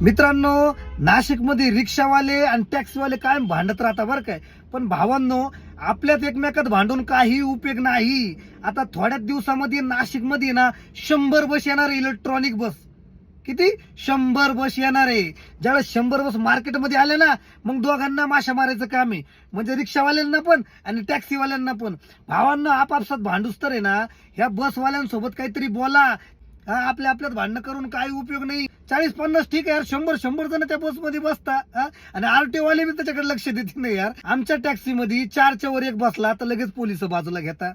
मित्रांनो, नाशिकमध्ये रिक्षावाले आणि टॅक्सीवाले कायम भांडत राहतात बरं काय. पण भावांनो, आपल्यात एकमेकात भांडून काही उपयोग नाही. आता थोड्याच दिवसामध्ये नाशिकमध्ये ना 100 बस येणार आहे, इलेक्ट्रॉनिक बस. किती? 100 बस येणार आहे. ज्यावेळेस 100 बस मार्केटमध्ये आले ना, मग दोघांना माशा मारायचं काम आहे. म्हणजे रिक्षावाल्यांना पण आणि टॅक्सीवाल्यांना पण. भावांना आपापसात भांडूस तर आहे ना, ह्या बसवाल्यांसोबत काहीतरी बोला. आपल्या आपल्यात भांडणं करून काही उपयोग नाही. 40-50 ठीक आहे यार, 100 जण त्या बसमध्ये बसतात. आणि आरटीओ वाले बी त्याच्याकडे लक्ष देत नाही यार. आमच्या टॅक्सीमध्ये 4च्या वर एक बसला तर लगेच पोलिस बाजूला घेता,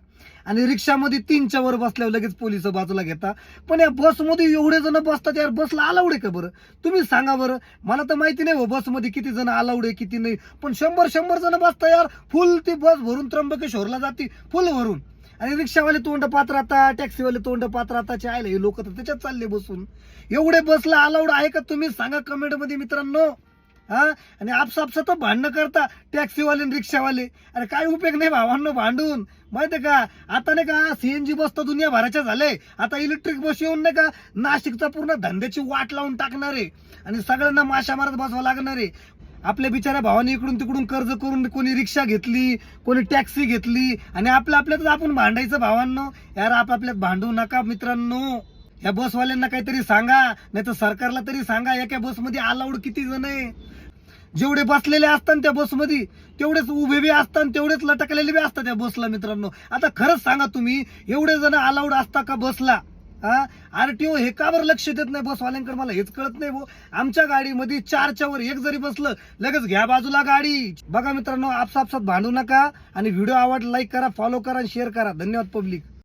आणि रिक्षामध्ये 3च्या वर बसल्यावर लगेच पोलिस बाजूला घेता. पण या बसमध्ये एवढे जण बसतात यार, बसला अलाउड आहे का बरं? तुम्ही सांगा बरं. मला तर माहिती नाही हो बसमध्ये किती जण अलाउड आहे किती नाही. पण 100 जण बसतात यार. फुल ती बस भरून त्र्यंबकेश्वरला जाते, फुल भरून. आणि रिक्षावाले तोंड पात्र राहतात, टॅक्सीवाले तोंड पात्र राहतात. चायला हे लोक तर त्याच्यात चालले बसून. एवढे बसला अलाउड आहे का तुम्ही सांगा कमेंट मध्ये मित्रांनो. आणि आपसापसात भांडणं करता टॅक्सीवाले आणि रिक्षावाले. अरे काय उपयोग नाही भावांनो भांडून. माहितीये का, आता नाही का सीएनजी बस तर दुनिया भराच्या झाले. आता इलेक्ट्रिक बस येऊन नाही का नाशिकचा पूर्ण धंद्याची वाट लावून टाकणार आहे. आणि सगळ्यांना माशा मारत बसवा लागणार आहे. आपल्या बिचाऱ्या भावाने इकडून तिकडून कर्ज करून कोणी रिक्षा घेतली, कोणी टॅक्सी घेतली, आणि आपल्यात आपण भांडायचं भावांनो. यार आपापल्यात भांडू नका मित्रांनो. या बसवाल्यांना काहीतरी सांगा, नाही तर सरकारला तरी सांगा एका बसमध्ये अलाउड किती जण आहे. जेवढे बसलेले असतात त्या बसमध्ये तेवढेच उभे बी असतात, तेवढेच लटकलेले बी असतात त्या बसला मित्रांनो. आता खरंच सांगा तुम्ही, एवढे जण अलाउड असता का बसला? आरटीओ हे का बरं लक्ष देत नाही बसवाल्यांकडे? मला हेच कळत नाही. आमच्या गाडीमध्ये 4च्या वर एक जरी बसलं लगेच घ्या बाजूला गाडी. बघा मित्रांनो, आपसापसात भांडू नका. आणि व्हिडिओ आवडला लाईक करा, फॉलो करा आणि शेअर करा. धन्यवाद पब्लिक.